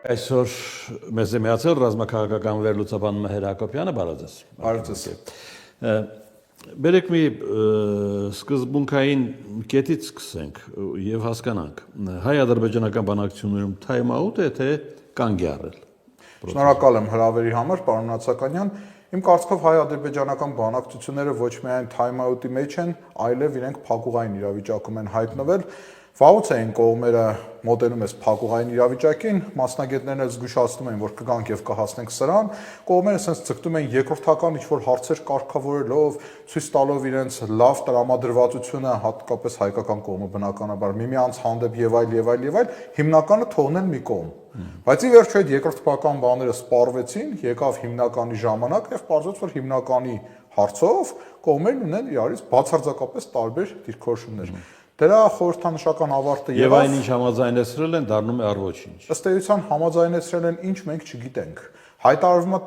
Այսօր մեզ է միացել ռազմաքաղաքական վերլուծաբան Մհեր Հակոբյանը, բարև ձեզ։ Բարև ձեզ։ Բերեք մի սկզբունքային կետից սկսենք եւ հասկանանք։ Հայ-ադրբեջանական բանակցություններում time out է թե կանգ է առել։ Շնորհակալ եմ հրավերի համար, պարոն Նացականյան։ Իմ կարծիքով հայ-ադրբեջանական բանակցությունները ոչ միայն time out-ի մեջ են, այլև իրենք փակուղային իրավիճակում են հայտնվել։ Վաղուց էին կողմերը մոտենում այս փակուղային իրավիճակին, մասնագետներն էլ զգուշացնում են, որ կգանք եւ կհասնենք սրան, կողմերը sense ցկտում են երկրորդական ինչ-որ հարցեր կարգավորելով, ցույց տալով իրենց լավ տրամադրվածությունը, հատկապես հայկական կողմը բնականաբար միմյանց հանդեպ եւ այլ, հիմնականը թողնել մի կողմ։ Բայց ի վերջո այդ երկրորդական բաները սպառվեցին, եկավ հիմնականի ժամանակ եւ պարզվեց, որ հիմնականի հարցով կողմերն ունեն իրարից բացարձակապես տարբեր դիրքորոշումներ։ Դրա խորհրդանշական ավարտը եւ այն ինչ համաձայնեցրել են, դառնում է առ-ոչինչ։ Ըստ էության համաձայնեցրել են ինչ մենք չգիտենք։ Հայտարարվում է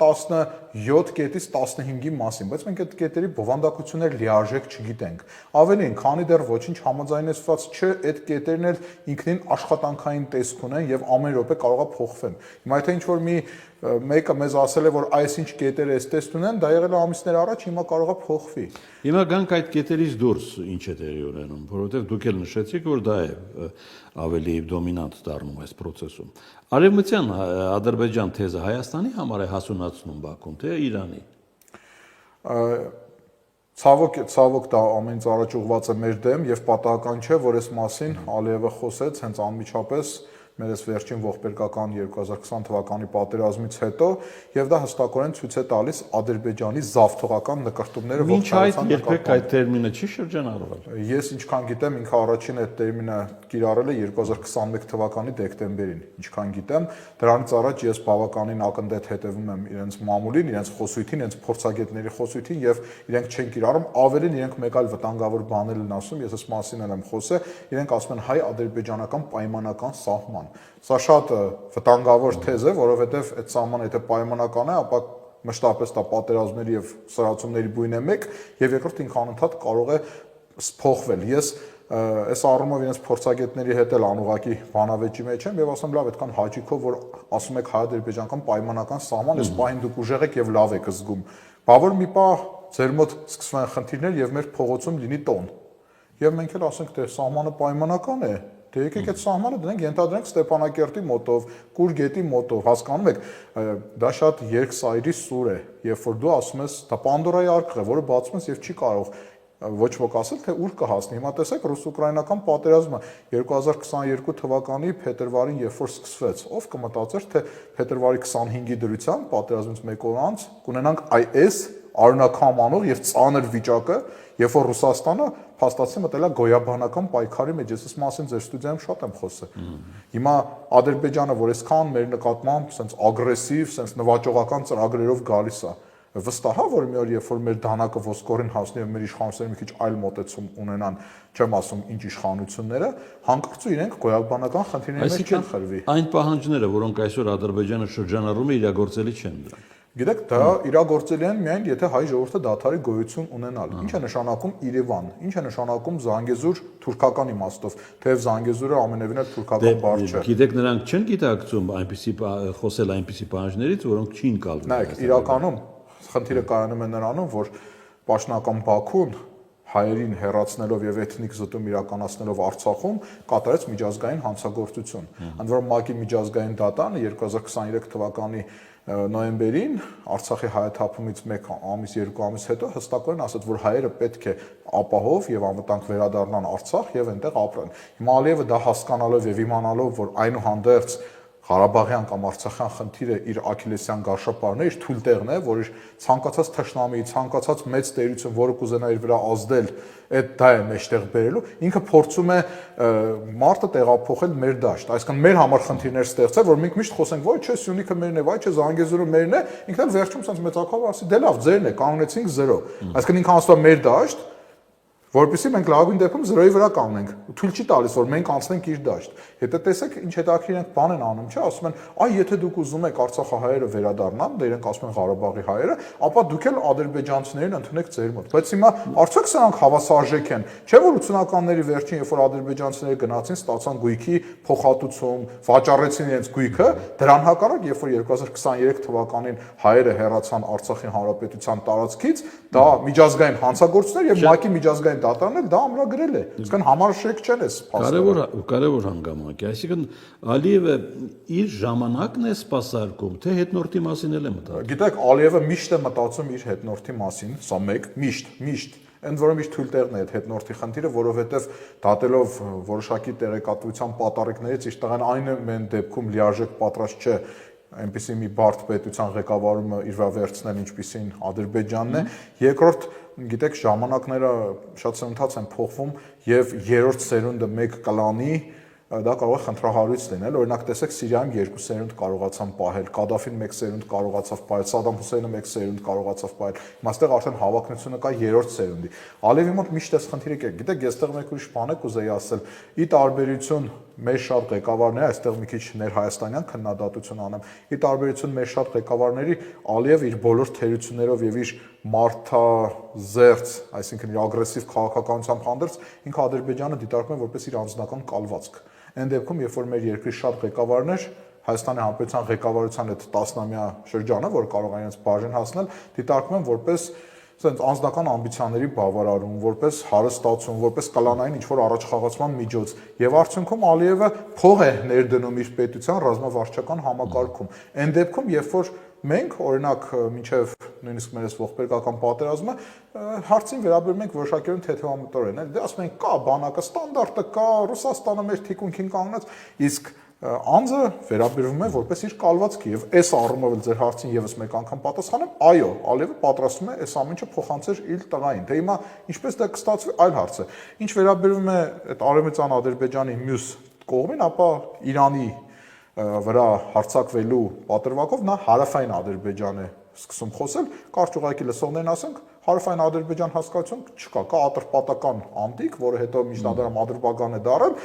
17 կետից 15-ի մասին, բայց մենք այդ կետերի բովանդակություններ լիարժեք չգիտենք։ Ավելին, քանի դեռ ոչինչ համաձայնեցված չէ, այդ կետերն էլ ինքնին աշխատանքային տեսք ունեն եւ ամեն րոպե կարող է փոխվեն։ Հիմա եթե ինչ-որ մի մեկը մեզ ասել է, որ այսինչ կետերը այս տեսք ունեն, դա եղել է ամիսներ առաջ, հիմա կարող է փոխվի։ Հիմա գանք այդ կետերից դուրս ինչ է տեղի ունենում, որովհետեւ դուք էլ նշեցիք, որ դա է ավելի դոմինանտ դառնում այս process-ում։ Արևմտյան Ադրբեջան թեզը Հայաստանի համար է հասունացնում Բաքուն, թե Իրանի։ Ցավոք դա ամենից առաջ ուղղված է մեր դեմ եւ պատահական չէ, որ այս մասին Ալիևը խոսեց հենց անմիջապես մեր այս վերջին ողբերգական 2020 թվականի պատերազմից հետո եւ դա հստակորեն ցույց է տալիս Ադրբեջանի զավթողական նկարտումները ողջայցան երբեք այդ տերմինը չի շրջանառվել։ Ես ինչքան գիտեմ, ինքը առաջին այդ տերմինը կիրառել է 2021 թվականի դեկտեմբերին, ինչքան գիտեմ, դրանից առաջ ես բավականին ակնթեթ հետևում եմ իրենց մամուլին, իրենց խոսույթին, իրենց փորձագետների խոսույթին եւ իրենք չեն կիրառում, ավելին իրենք մեկ այլ վտանգավոր բաներ են ասում, ես այս մասին եմ խոսել, իրենք ասում են հայ-ադրբեջանական պայմանական սահման։ Սա շատ վտանգավոր թեզ է, որովհետև այդ սահմանը եթե պայմանական է, ապա մշտապես դա պատերազմների եւ սրացումների բույն է մեկ, եւ երկրորդ ինքը անընդհատ կարող է փոխվել։ Ես այս առումով իրենց փորձագետների հետ էլ անուղակի բանավեճի մեջ եմ եւ ասում լավ, այդքան հաճիկով որ ասում եք հայ-ադրբեջանական պայմանական սահման, այս պահին դուք ուժեղ եք եւ լավ եք զգում։ Բավոր մի պահ ձեր մոտ սկսվում են խնդիրներ եւ մեր փողոցում լինի տոն։ Եվ մենք էլ ասենք, թե սահմանը պայմանական է, դե եկեք այդ սահմանը դնենք, ենթադրենք Ստեփանակերտի մոտով, Կուր գետի մոտով, հասկանում եք, դա շատ երկսայրի սուր է, երբ որ դու ասում ես, դա Պանդորայի արքղ է, որը բացում ես եւ չի կարող ոչ ոք ասել, թե ուր կհասնի։ Հիմա տեսեք ռուս-ուկրաինական պատերազմը 2022 թվականի փետրվարին, երբ որ սկսվեց, ով կմտածեր, թե փետրվարի 25-ի դրությամբ պատերազմից մեկ օր անց կունենանք այս արունակամանող եւ ծանր վիճակը, երբ որ Ռուսաստանը փաստացի մտել է գոյաբանական պայքարի մեջ, ես այս մասին ձեր ստուդիայում շատ եմ խոսել։ Հիմա Ադրբեջանը, որ այսքան մեր նկատմամբ sense ագրեսիվ, sense նվաճողական ծրագրերով գալիս է, վստահ է, որ մի օր երբ որ մեր դանակը ոսկորին հասնի եւ մեր իշխանությունները մի քիչ այլ մոտեցում ունենան, չեմ ասում ինչ իշխանությունները, հանկարծ իրենք գոյաբանական խնդիրների մեջ չեն խրվի։ Այն պահանջները, որոնք այսօր Ադրբեջանը շրջանառում է, իրագործելի չեն դրանք։ Գիտեք, դա իրագործելի են միայն եթե հայ ժողովուրդը դադարի գոյություն ունենալ։ Ինչ է նշանակում Երևան, ինչ է նշանակում Զանգեզուր թուրքական իմաստով, թեև Զանգեզուրը ամենևին էլ թուրքական բառ չէ։ Գիտեք, նրանք չեն գիտակցում այնպիսի խոսել այնպիսի պահանջներից, որոնք չի ընկալվում։ Նայեք, իրականում խնդիրը կայանում է նրանում, որ պաշտոնական Բաքուն հայերին հեռացնելով եւ էթնիկ զտում իրականացնելով Արցախում կատարեց միջազգային հանցագործություն։ Ընդ որում ՄԱԿ-ի միջազգային դատանը 2023 թվականի նոյեմբերին Արցախի հայաթափումից 1 ամիս 2 ամիս հետո հստակորեն ասաց, որ հայերը պետք է ապահով եւ անվտանգ վերադառնան Արցախ եւ այնտեղ ապրեն։ Հիմա Ալիևը դա հասկանալով եւ իմանալով, որ այնուհանդերձ Ղարաբաղյան կամ Արցախյան խնդիրը իր աքիլեսյան գարշապարն է, իր թույլ տեղն է, որ իր ցանկացած թշնամի, ցանկացած մեծ տերություն, որը կուզենա իր վրա ազդել, այդ դա է մեջտեղ բերելու, ինքը փորձում է մարտը տեղափոխել մեր դաշտ։ Այսինքն մեր համար խնդիրներ ստեղծել, որ մենք միշտ խոսենք, ոյ չէ Սյունիքը մերն է, ոյ չէ Զանգեզուրը մերն է, ինքն էլ վերջում sense մեծակով ասի, դե լավ, ձերն է, կանոնեցինք 0։ Այսինքն ինքը ասում է մեր դաշտ, որովհետեւ մենք լավագույն դեպքում 0-ի վրա կանգնենք, թույլ չի տալիս որ մենք անցնենք իր դաշտ։ Հետո տեսեք ինչ հետաքրքիր ենք բան են անում, չէ՞, ասում են, այ եթե դուք ուզում եք Արցախահայերը վերադառնան, դե իրենք ասում են Ղարաբաղի հայերը, ապա դուք էլ ադրբեջանցիներին ընդունեք ձեր մոտ։ Բայց հիմա արդյոք սրանք հավասարժեք են, չէ՞ որ 80-ականների վերջին, երբ որ ադրբեջանցիները գնացին, ստացան գույքի փոխհատուցում, վաճառեցին իրենց գույքը, դրան հակառակ, երբ որ 2023 թվականին հայերը հեռացան Արցախի հանրապետության տարածքից, դա միջազգային հանցագործություն էր եւ ՄԱԿ-ի միջազգային դատարանն էլ դա ամրագրել է։ Իսկն համարժեք չեն էս փաստը։ Կարևոր հանգամանք է, այսինքն Ալիևը իր ժամանակն է սպասարկում, թե հետնորդի մասին էլ է մտածում։ Գիտեք, Ալիևը միշտ է մտածում իր հետնորդի մասին, սա մեկ, միշտ Ընդ որում իր թույլ տեղն է այդ հետնորդի խնդիրը, որովհետև դատելով որոշակի տեղեկատվության պատառիկներից իր տղան այն դեպքում լիարժեք պատրաստ չէ այնպիսի մի բարդ պետության ղեկավարումը իր վրա վերցնել, ինչպիսին Ադրբեջանն է։ Երկրորդ, գիտեք, ժամանակները շատ սննդած են փոխվում եւ երրորդ սերունդը մեկ կլանի դա կարող է խնդրահարույց լինել, օրինակ տեսեք Սիրիայում 2 սերունդ կարողացան պահել, Կադաֆին 1 սերունդ կարողացավ պահել, Սադամ Հուսեյնը 1 սերունդ կարողացավ պահել, այստեղ արդեն հավակնությունը կա 3-րդ սերունդի։ Ալիևի մոտ միշտ էս խնդիրը կա, գիտեք, այստեղ մեկ ուրիշ բան է կուզեի ասել, ի տարբերություն մեր շատ ղեկավարների, այստեղ մի քիչ ներհայաստանյան քննադատություն անեմ, ի տարբերություն մեր շատ ղեկավարների, Ալիևը իր բոլոր թերություններով եւ իր մարդազերծ, այսինքն իր ագրեսիվ քաղաքականությամբ հանդերձ ինքը Ադրբեջանը դիտարկում է որպես իր անձնական կալվածք։ Այն դեպքում, երբ որ մեր երկրի շատ ղեկավարներ Հայաստանի Հանրապետության ղեկավարության այդ 10-ամյա շրջանը, որ կարող են իրենց բաժին հասնել, դիտարկում են որպես ասենց անձնական ամբիցիաների բավարարում, որպես հարստացում, որպես կլանային ինչ-որ առաջխաղացման միջոց, եւ արդյունքում Ալիևը փող է ներդնում իր պետության ռազմավարչական համակարգում։ Այն դեպքում, երբ որ մենք, օրինակ, մինչև նույնիսկ մեր ողբերգական պատերազմը հարցին վերաբերում ենք որոշակիորեն թեթևամտորեն, դե ասում ենք կա բանակը ստանդարտը կա, Ռուսաստանը մեր թիկունքին կանգնած, իսկ անձը վերաբերվում է որպես իր կալվածքի եւ այս առումով ձեր հարցին եւս մեկ անգամ պատասխանեմ, այո, Ալիևը պատրաստվում է այս ամենը փոխանցել իր տղային։ Դե հիմա ինչպես դա կստացվի, այլ հարց է։ Ինչ վերաբերվում է այդ արևմտյան Ադրբեջանի մյուս կողմին, ապա Իրանի վրա հարձակվելու պատրվակով նա հարավային Ադրբեջան է սկսում խոսել, կարճ ուղղակի լսողներն ասենք, հարավային Ադրբեջան հասկացություն չկա, կա ատրպատական անտիկ, որը հետո միջնադարում Ադրբեջան է դարել,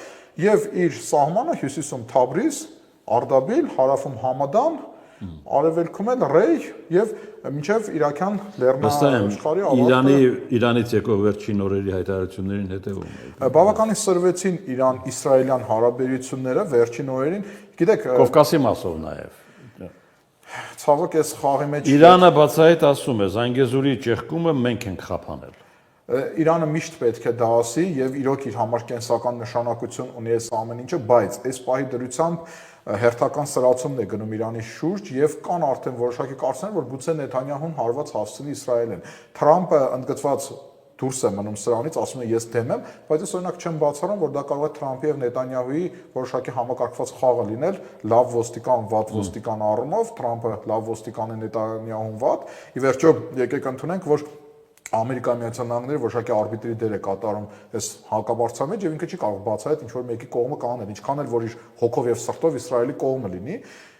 եւ իր սահմանը հյուսիսում Թաբրիզ, Արդաբիլ, հարավում Համադան, արևելքում էլ Ռեյ եւ մինչեւ Իրաքյան լեռնաաշխարհի ավարտը Իրանից եկող վերջին օրերի հայտարարություններին հետևում է։ Բավականին սրվեցին Իրան-իսրայելյան հարաբերությունները վերջին օրերին, գիտեք, Կովկասի մասով նաեւ։ Ցավոք այս խաղի մեջ Իրանը բացահայտ ասում է, Զանգեզուրի ճեղքումը մենք ենք խափանել։ Իրանը միշտ պետք է դա ասի եւ իրոք իր համար կենսական նշանակություն ունի այս ամեն ինչը, բայց այս պահի դրությամբ հերթական սրացումն է գնում Իրանի շուրջ եւ կան արդեն որոշակի կարծիքներ, որ գուցե Նեթանյահուն հարված հասցնի Իսրայելին։ Թրամփը ընդգծված դուրս է մնում սրանից, ասում է ես դեմ եմ, բայց ես օրինակ չեմ բացառում, որ դա կարող է Թրամփի եւ Նետանյահուի որոշակի համակարգված խաղը լինել, լավ ոստիկան, վատ ոստիկան առումով, Թրամփը լավ ոստիկան է, Նետանյահուն վատ։ Ի վերջո եկեք ընդունենք, որ Ամերիկայի Միացյալ Նահանգները որոշակի արբիտրի դեր է կատարում այս հակաբարձության մեջ եւ ինքը չի կարող բացահայտ ինչ որ մեկի կողմը կանել, ինչքան էլ որ իր հոգով եւ սրտով Իսրայելի կողմը լինի։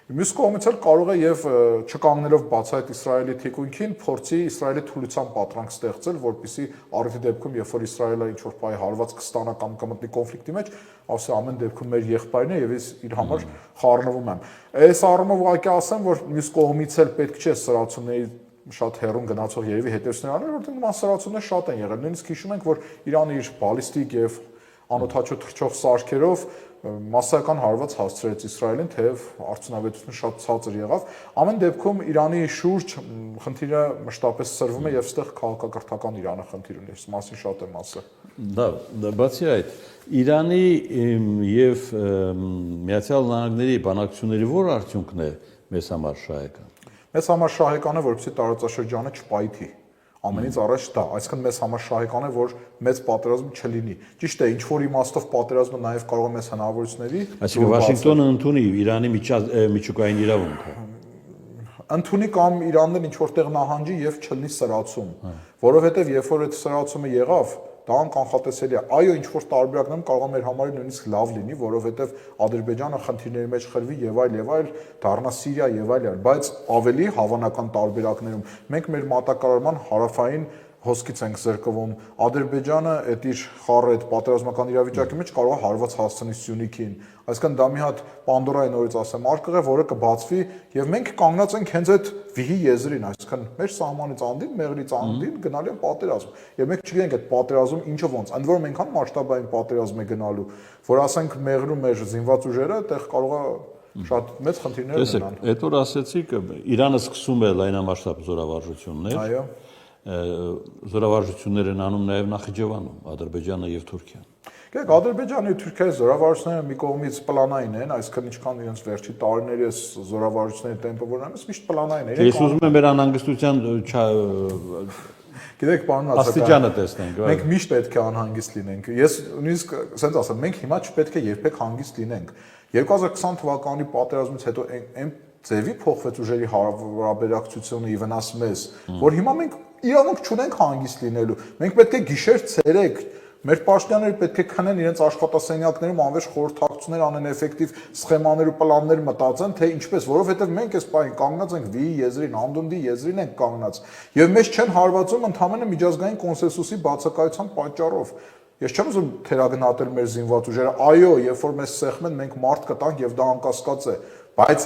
Մյուս կողմից էլ կարող է եւ չկանգնելով բացահայտ Իսրայելի թիկունքին փորձի Իսրայելի թուլության պատրանք ստեղծել, որպեսզի առիթի դեպքում, երբ որ Իսրայելը ինչ որ պահի հարված կստանա կամ կմտնի կոնֆլիկտի մեջ, ասի ամեն դեպքում մեր եղբայրն է եւ ես իր համար խառնվում եմ։ Այս առումով ուղղակի ասեմ, որ մյուս կողմից էլ պետք չէ սրացումների շատ հեռուն գնացող երևի հետևություններ անել, որտեղ նման սրացումներ շատ են եղել։ Նույնիսկ հիշում ենք, որ Իրանը իր բալիստիկ եւ անօթաչու թռչող սարքերով մասսայական հարված հասցրեց Իսրայելին, թեև արդյունավետությունը շատ ցածր եղավ։ Ամեն դեպքում Իրանի շուրջ խնդիրը մշտապես սրվում է եւ այստեղ քաղաքակրթական Իրանը խնդիր ունի, այս մասին շատ եմ ասել։ Դա բացի այդ, Իրանի եւ Միացյալ Նահանգների բանակցությունների ո՞ր արդյունքն է մեզ համար շահեկան։ Մեզ համար շահեկան է, որպեսզի տարածաշրջանը չպայթի։ Ամենից առաջ դա, այսինքն մեզ համար շահեկան է, որ մեծ պատերազմ չլինի։ Ճիշտ է, ինչ որ իմաստով պատերազմը նաև կարող է մեզ հնարավորությունների։ Այսինքն Վաշինգտոնը ընդունի Իրանի միջուկային իրավունքը։ Ընդունի կամ Իրանն ինչ որտեղ նահանջի եւ չլինի սրացում, որովհետեւ երբ որ այդ սրացումը եղավ, դա անկանխատեսելի է։ Այո, ինչ որ տարբերակներում կարող է մեր համար նույնիսկ լավ լինի, որովհետեւ Ադրբեջանը խնդիրների մեջ խրվի եւ այլ, դառնա Սիրիա եւ այլ, բայց ավելի հավանական տարբերակներում մենք մեր մատակարարման հարավային հոսքից ենք զրկվում, Ադրբեջանը այդ իր խառը այդ պատերազմական իրավիճակի մեջ կարող է հարված հասցնի Սյունիքին, այսինքն դա մի հատ Պանդորայի նորից ասեմ արկղ է, որը կբացվի եւ մենք կանգնած ենք հենց այդ վիհի եզրին, այսինքն մեր սահմանից անդին, մեղրից անդին գնալու են պատերազմ եւ մենք չգիտենք այդ պատերազմում ինչը ոնց, ընդ որում այնքան մասշտաբային պատերազմ է գնալու, որ ասենք մեղրում մեր զինված ուժերը այդտեղ կարող է շատ մեծ խնդիրներ ունենան։ Այդ որ ասեցիք, Իրանը սկսում է լայնամասշտաբ զորավարժություններ։ Այո։ Զորավարժություններ են անում նաև Նախիջևանում, Ադրբեջանը եւ Թուրքիան։ Գիտեք, Ադրբեջանի ու Թուրքիայի զորավարժությունները մի կողմից պլանային են, այսինքն ինչքան իրենց վերջի տարիների այս զորավարժությունների տեմպը որ ունեն, միշտ պլանային են։ Ես ուզում եմ մեր անհանգստության Գիտեք, պարոն Ասակյան, աստիճանը տեսնենք։ Մենք միշտ պետք է անհանգիստ լինենք։ Ես նույնիսկ ասենց ասեմ, մենք հիմա չպետք է երբեք հանգիստ լինենք։ 2020 թվականի պատերազմից հետո այն ձևի փոխվեց ուժերի հարաբերակցությունը ի վնաս մեզ, որ հիմա մենք իրավունք չունենք հանգիստ լինելու։ Մենք պետք է գիշեր ցերեկ մեր պաշտոնյաները պետք է քնեն իրենց աշխատասենյակներում անվերջ խորհրդակցություններ անեն, էֆեկտիվ սխեմաներ ու պլաններ մտածեն, թե ինչպես, որովհետև մենք այս պահին կանգնած ենք վիի եզրին, անդունդի եզրին ենք կանգնած, եւ մեզ չեն հարվածում ընդհանրապես միջազգային կոնսենսուսի բացակայության պատճառով։ Ես չեմ ուզում թերագնահատել մեր զինված ուժերը, այո, երբ որ մեզ սեղմեն, մենք մարդ կտանք եւ դա անկասկած է, բայց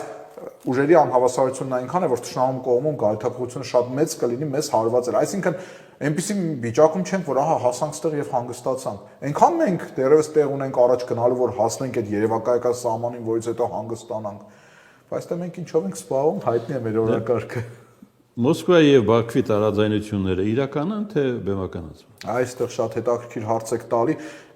ուժերի անհավասարությունն այնքան է, որ թշնամու կողմում գայթակղությունը շատ մեծ կլինի մեզ հարվածել։ Այսինքն այնպիսի վիճակում չենք, որ ահա հասանք ստեղ եւ հանգստացանք։ Այնքան մենք դեռևս տեղ ունենք առաջ գնալու, որ հասնենք այդ երևակայական սահմանին, որից հետո հանգստանանք։ Բայց դե մենք ինչով ենք սպառում, հայտնի է մեր օրակարգը։ Մոսկվայի եւ Բաքվի տարաձայնությունները իրական են թե բեմականացված։ Այստեղ շատ հետաքրքիր հարց եք տալի,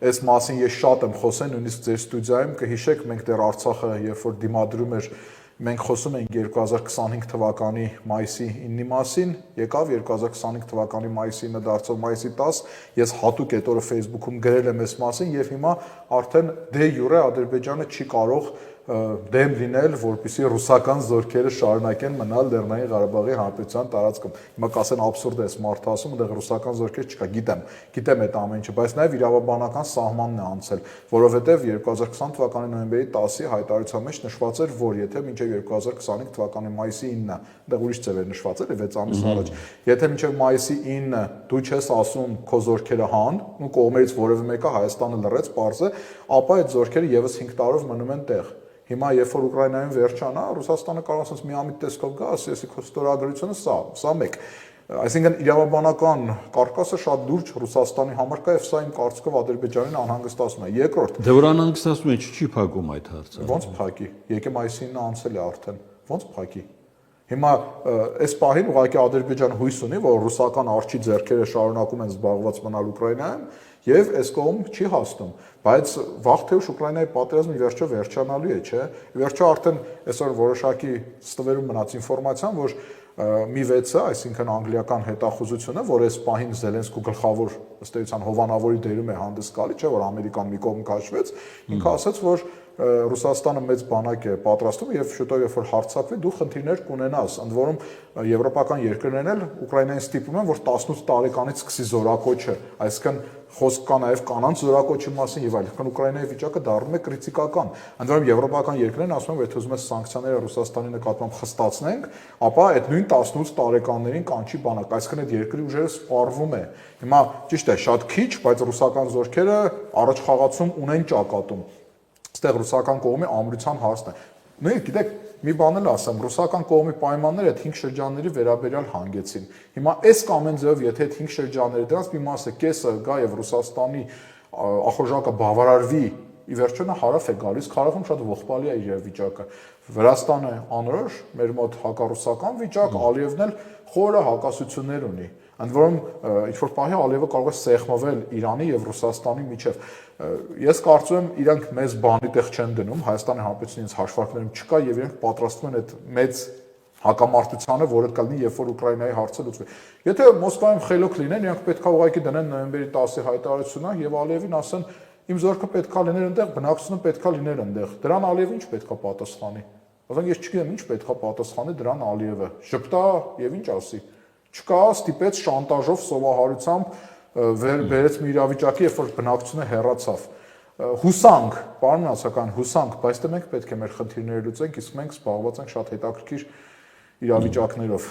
այս մասին ես շատ եմ խոսել, նույնիսկ ձեր ստուդիայում կհիշեք, մենք դեռ Արցախը երբ որ դիմադրում էր, մենք խոսում ենք 2025 թվականի մայիսի 9-ի մասին, եկավ 2025 թվականի մայիսի 9-ը դարձավ մայիսի 10, ես հատուկ այդ օրը Facebook-ում գրել եմ այս մասին եւ հիմա արդեն դե յուրե Ադրբեջանը չի կարող դեմ լինել, որպեսզի ռուսական զորքերը շարունակեն մնալ Լեռնային Ղարաբաղի Հանրապետության տարածքում։ Հիմա կասեն աբսուրդ է, smart ասում, այնտեղ ռուսական զորքեր չկա, գիտեմ այդ ամեն ինչը, բայց նաև իրավաբանական սահմանն է անցել, որովհետև 2020 թվականի նոյեմբերի 10-ի հայտարարության մեջ նշված էր, որ եթե մինչև 2025 թվականի մայիսի 9-ը, այնտեղ ուրիշ ձև էր նշված էր 6 ամիս առաջ, եթե մինչև մայիսի 9-ը դու չես ասում քո զորքերը հան, ու կողմերից որևէ մեկը Հայաստանը լռեց, պարզ է, ապա այդ զորքերը եւս 5 տարով մնում են տեղ։ Հիմա երբ որ Ուկրաինայում վերջանա, Ռուսաստանը կարող ասած միամիտ տեսքով գա, ասի քո ստորագրությունը սա մեկ։ Այսինքն իրավաբանական կարկասը շատ լուրջ Ռուսաստանի համար կա եւ սա իմ կարծիքով Ադրբեջանին անհանգստացնում է։ Երկրորդ, դե որ անհանգստացում է, չի փակում այդ հարցը։ Ոնց փակի։ Եկե մայիսին անցել է արդեն։ Ոնց փակի։ Հիմա այս պահին ուղղակի Ադրբեջանը հույս ունի, որ ռուսական արջի ձեռքերը շարունակում են զբաղված մնալ Ուկրաինայում եւ այս կողմ չի հասնում, բայց վաղ թե ուշ Ուկրաինայի պատերազմը ի վերջո վերջանալու է, չէ՞։ Ի վերջո արդեն այսօր որոշակի ստվերում մնաց ինֆորմացիան, որ մի 6-ը, այսինքն անգլիական հետախուզությունը, որ այս պահին Զելենսկու գլխավոր ըստ էության հովանավորի դերում է հանդես գալի, չէ՞ որ Ամերիկան մի կողմ քաշվեց, ինքը ասաց, որ Ռուսաստանը մեծ բանակ է պատրաստում եւ շուտով երբ որ հարձակվի դու խնդիրներ կունենաս, ընդ որում եվրոպական երկրներն էլ Ուկրաինային ստիպում են, որ 18 տարեկանից սկսի զորակոչը, այսինքն խոսք կա նաև կանանց զորակոչի մասին եւ այլն, քան Ուկրաինայի վիճակը դառնում է կրիտիկական։ Ընդ որում եվրոպական երկրներն ասում են, որ եթե ուզում ես սանկցիաները Ռուսաստանի նկատմամբ խստացնենք, ապա այդ նույն 18 տարեկաններին կանչի բանակ, այսինքն այդ երկրի ուժերը սպառվում է։ Հիմա ճիշտ է, շատ քիչ, բայց ռուսական զորքերը առաջ խաղացում ունեն ճակատում։ Այստեղ ռուսական կողմի ամրության հարցն է։ Նույն գիտեք, մի բան էլ ասեմ, ռուսական կողմի պայմանները այդ 5 շրջանների վերաբերյալ հանգեցին։ Հիմա այս կամ այն ձև, եթե այդ 5 շրջանները դրանց մի մասը կեսը գա եւ Ռուսաստանի ախորժակը բավարարվի, ի վերջո նա հարավ է գալիս, Քարավում շատ ողբալի է իր վիճակը։ Վրաստանը անորոշ, մեր մոտ հակառուսական վիճակ, Ալիևն էլ խորը հակասություններ ունի։ Ընդ որում ինչ որ պահի Ալիևը կարող է սեղմվել Իրանի եւ Ռուսաստանի միջև։ Ես կարծում եմ իրանք մեծ բանի տեղ չեն դնում, Հայաստանի Հանրապետությունից հաշվարկներում չկա եւ իրենք պատրաստվում են այդ մեծ հակամարտությանը, որը կլինի, երբ որ Ուկրաինայի հարցը լուծվի։ Եթե Մոսկվայում խելոք լինեն, իրենք պետքա ուղղակի դնեն նոյեմբերի 10-ի հայտարարությունը եւ Ալիևին ասեն, իմ զորքը պետքա լիներ այնտեղ, բնակչությունը պետքա լիներ այնտեղ։ Դրան Ալիևը ինչ պետքա պատասխանի։ Ասենք ես չգիտեմ ինչ պետքա պատասխանի դրան Ալիևը։ Շփտա եւ ինչ ասի։ Չկա, ստիպեց շանտաժով, սովահարությամբ վերեց մի իրավիճակի, երբ որ բնակչությունը հեռացավ։ Հուսանք, պարոն Ասական, հուսանք, բայց դե մենք պետք է մեր խնդիրները լուծենք, իսկ մենք զբաղված ենք շատ հետաքրքիր իրավիճակներով։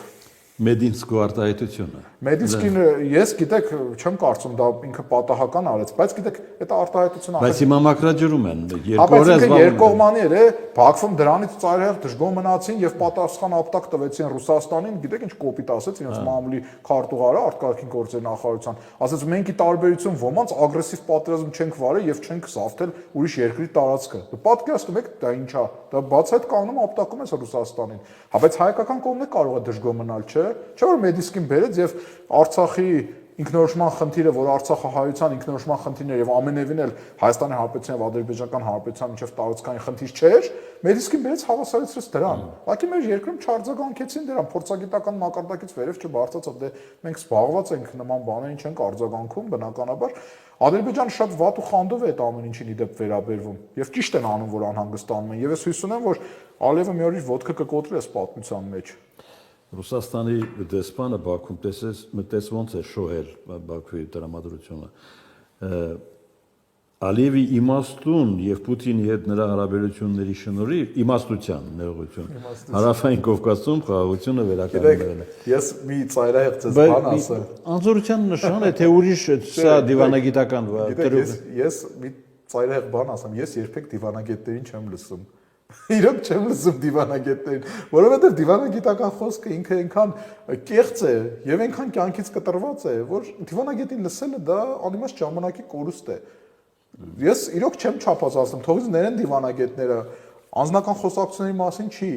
Մեդինսկու արտահայտությունը։ Մեդինսկին ես գիտեք չեմ կարծում դա ինքը պատահական արեց, բայց գիտեք, դա արտահայտությունը Բայց հիմա մակրաջրում են երկու օրը զբաղվում։ երկկողմանի էր, Բաքվում դրանից ծայրահեղ դժգոհ մնացին եւ պատասխան ապտակ տվեցին Ռուսաստանին, գիտեք ինչ կոպիտ ասեց իրենց մամուլի քարտուղարը արտգաղթային գործերի նախարարության, ասաց մենք ի տարբերություն ոմանց ագրեսիվ պատերազմ չենք վարել եւ չենք զավթել ուրիշ երկրի տարածքը։ Պատկերացնում եք դա ինչա, դա բաց այդ կանոնում ապտակում է Ռուսաստանին։ Հա բայց հայկական կողմն է կարող է դժգոհ մնալ, չէ՞։ Չէ՞ որ Մեդինսկին բերեց եւ Արցախի ինքնորոշման խնդիրը, որ Արցախը հայության ինքնորոշման խնդիրն էր եւ ամենևին էլ Հայաստանի Հանրապետության եւ Ադրբեջանական Հանրապետության միջև տարածքային խնդիր չէր, Մեդինսկին բերեց հավասարեցրեց դրան։ Ուղղակի մեր երկրում չարձագանքեցին դրան, փորձագիտական մակարդակից վերև չբարձրացավ, դե մենք զբաղված ենք նման բաներին չենք արձագանքում, բնականաբար Ադրբեջանը շատ վատ ու խանդով է այդ ամեն ինչին իդեպ վերաբերվում եւ ճիշտ են անում, որ անհանգստանում են եւ ես հույս ունեմ, որ Ալիևը մի օր իր ոտքը կկոտրի այս պատմության մեջ։ Ռուսաստանի դեսպանը Բաքվում տեսես ոնց է շոհել Բաքվի տրամադրությունը։ Ալիևի իմաստուն եւ Պուտինի հետ նրա հարաբերությունների շնորհիվ իմաստության ներողություն հարավային Կովկասում խաղաղությունը վերականգնվել է։ Ես մի ծայրահեղ ձեզ բան ասեմ։ Անզորության նշան է թե ուրիշ սա դիվանագիտական ես մի ծայրահեղ բան ասեմ, ես երբեք դիվանագետներին չեմ լսում։ Իրոք չեմ լսում դիվանագետներին, որովհետև դիվանագիտական խոսքը ինքը այնքան կեղծ է եւ այնքան կյանքից կտրված է, որ դիվանագետին լսելը դա անիմաստ ժամանակի կորուստ է։ Ես իրոք չեմ չափազանցնում, թող ինձ ներեն դիվանագետները, անձնական խոսակցությունների մասին չի,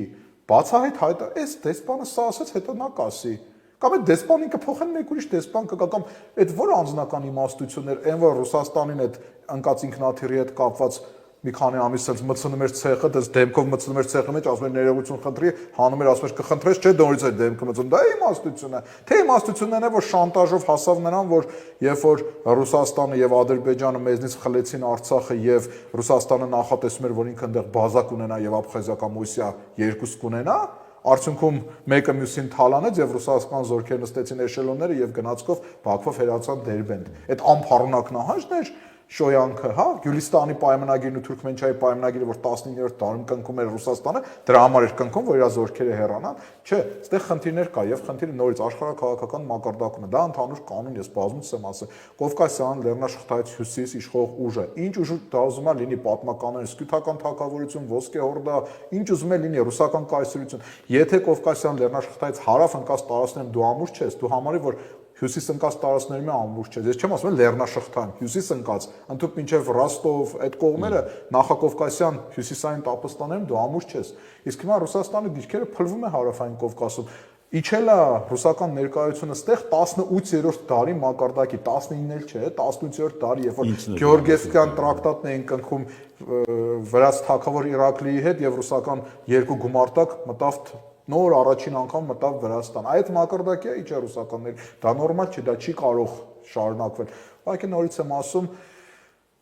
բացահայտ հայտ, այս դեսպանը սա ասեց, հետո նա կասի։ Կամ այդ դեսպանին կփոխեն մեկ ուրիշ դեսպան կգա, կամ այդ որ անձնական իմաստություններ, այն որ Ռուսաստանին այդ ընկած ինքնաթիռի հետ կապված մի քանի ամիս ցած մտցնում էր ցեխը, դες դեմքով մտցնում էր ցեխի մեջ, ասում էր ներողություն խնդրի, հանում էր ասում էր կխնդրես, չէ, դորից էր դեմքը մտցում։ Դա իմաստություն է։ Թե իմաստությունն է, որ շանտաժով հասավ նրան, որ երբ որ Ռուսաստանը եւ Ադրբեջանը մեզնից խլեցին Արցախը եւ Ռուսաստանը նախատեսում էր, որ ինքը այնտեղ բազա կունենա եւ Աբխազիա կամ Օսիա երկուս կունենա, արդյունքում մեկը մյուսին թալանեց եւ ռուսական զորքեր նստեցին էշելոնները եւ գնացքով Բաքվով հերացան Դերբենդ։ Այդ անփառունակ նահանջն էր շոյանքը, հա, Գյուլիստանի պայմանագիրն ու Թուրքմենչայի պայմանագիրը, որ 19-րդ դարում կնքում էր Ռուսաստանը, դրա համար էր կնքում, որ իր զորքերը հեռանան, չէ, այստեղ խնդիրներ կա եւ խնդիրը նորից աշխարհակաղակական մակարդակում է, դա ընդհանուր կանոն, ես բազմից եմ ասել, Կովկասյան, Լեռնաշղթայից հյուսիս իշխող ուժը, ինչ ուժ դա ուզում է լինի պատմականորեն, սկյուտական թագավորություն, ոսկե հորդա, ինչ ուզում է լինի ռուսական կայսրություն, եթե Կովկասյան Լեռնաշղթայից հարավ ընկած տարածքներում դու ամուր չես, դու համարի որ հյուսիս ընկած տարածքներում ամուր չէ։ Ես չեմ ասում Լեռնաշղթան, հյուսիս ընկած, ընդհանուր մինչև Ռոստով, այդ կողմերը նախակովկասյան հյուսիսային Տապստաներում դու ամուր չես։ Իսկ հիմա Ռուսաստանի դիրքերը փլվում է հարավային Կովկասում։ Իջել է ռուսական ներկայությունը ստեղ 18-րդ դարի մակարդակի, 19-ն էլ չէ, 18-րդ դարի, երբ որ Գեորգիևսկյան տրակտատն էին կնքում վրաց թագավոր Իրակլիի հետ եւ ռուսական երկու գումարտակ մտավ նոր առաջին անգամ մտավ Վրաստան։ Այդ մակարդակի է իջա ռուսականներ։ Դա նորմալ չէ, դա չի կարող շարունակվել։ Ուղղակի նորից եմ ասում,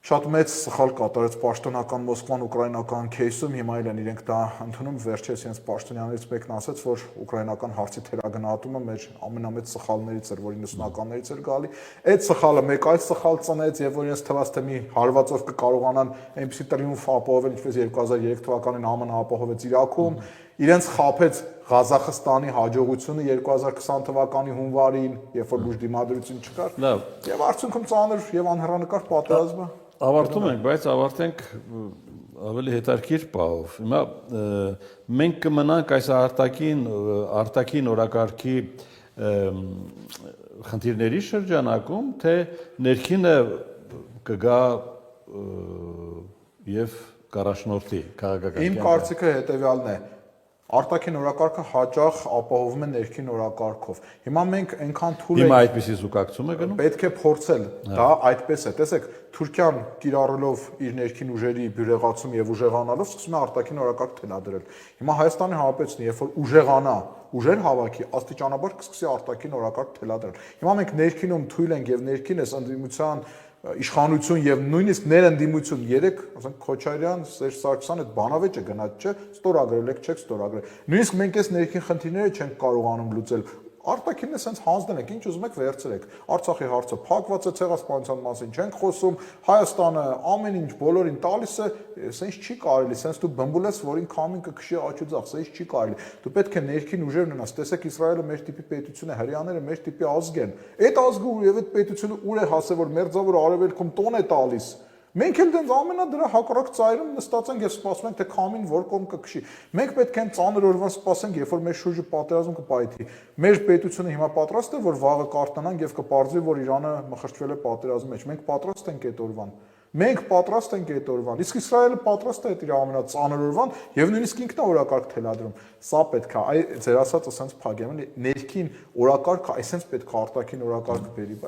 շատ մեծ սխալ կատարեց պաշտոնական Մոսկվան ուկրաինական кейսում, հիմա էլ են իրենք դա ընդունում, վերջերս իրենց պաշտոնյաներից մեկն ասաց, որ ուկրաինական հարցի թերագնահատումը մեր ամենամեծ սխալներից էր, որ 90-ականներից էր գալի։ Այդ սխալը մեկ այլ սխալ ծնեց եւ որ իրենց թվաց թե մի հարվածով կկարողանան այնպիսի տրիումֆ ապահովել, ինչպես 2003 թվականին ԱՄՆ ապահովեց Իրաքում, իրենց խաբեց Ղազախստանի հաջողությունը 2020 թվականի հունվարին, երբ որ լուրջ դիմադրություն չկար։ Եվ արդյունքում ծանր եւ անհեռանկար պատերազմը ավարտում ենք, բայց ավարտենք ավելի հետաքրքիր բաղով։ Հիմա մենք կմնանք այս արտաքին օրակարգի խնդիրների շրջանակում, թե ներքինը կգա եւ կառաջնորդի քաղաքական։ Իմ կարծիքը հետեւյալն է. արտաքին օրակարգը հաճախ ապահովում է ներքին օրակարգով։ Հիմա մենք այնքան թույլ ենք։ Հիմա այդպեսի զուգակցում է գնում։ Պետք է փորձել։ Դա այդպես է։ Տեսեք, Թուրքիան կիրառելով իր ներքին ուժերի բյուրեղացում եւ ուժեղանալով սկսում է արտաքին օրակարգ թելադրել։ Հիմա Հայաստանի Հանրապետությունն երբ որ ուժեղանա, ուժեր հավաքի, աստիճանաբար կսկսի արտաքին օրակարգ թելադրել։ Հիմա մենք ներքինում թույլ ենք եւ ներքինս ընդդիմության իշխանություն եւ նույնիսկ ներընդդիմություն երեք, ասենք Քոչարյան, Սերժ Սարգսյան այդ բանավեճը գնաց, չէ, ստորագրել եք, չեք ստորագրել։ Նույնիսկ մենք այս ներքին խնդիրները չենք կարողանում լուծել։ Արտաքինն է սենց հանձնենք, ինչ ուզում եք վերցրեք։ Արցախի հարցը փակված է, ցեղասպանության մասին չենք խոսում, Հայաստանը ամեն ինչ բոլորին տալիս է, սենց չի կարելի, սենց դու բմբուլես, որին քամին կքշի աչուձախ, սենց չի կարելի։ Դու պետք է ներքին ուժեր ունենաս, տեսեք Իսրայելը մեր տիպի պետություն է, հрьяաները մեր տիպի ազգ են։ Այդ ազգը եւ այդ պետությունը ուր է հասել, որ մերձավոր արևելքում տոն է տալիս։ Մենք էլ դեռ ամենադրա հակառակ ծայրում նստած ենք եւ սպասում ենք թե քամին որ կողմ կքշի։ Մենք պետք է ծանր օրվան սպասենք, երբ որ մեր շուրջը պատերազմ կպայթի։ Մեր պետությունը հիմա պատրաստ է, որ վաղը կարտնանանք եւ կպարզվի, որ Իրանը մխրճվել է պատերազմի մեջ։ Մենք պատրաստ ենք այդ օրվան։ Մենք պատրաստ ենք այդ օրվան։ Իսկ Իսրայելը պատրաստ է այդ իր ամենածանր օրվան եւ նույնիսկ ինքն է օրակարգ թելադրում։ Սա պետք է, այ ձեր ասած ասենց փագեմ, էլի ներքին օրակարգը, այսպես պետք է արտաքին օրակարգ բերի,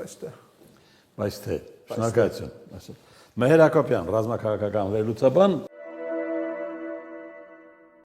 Բայց թե շնորհակալություն։ Մեհեր Հակոբյան, ռազմաքաղաքական վերլուծաբան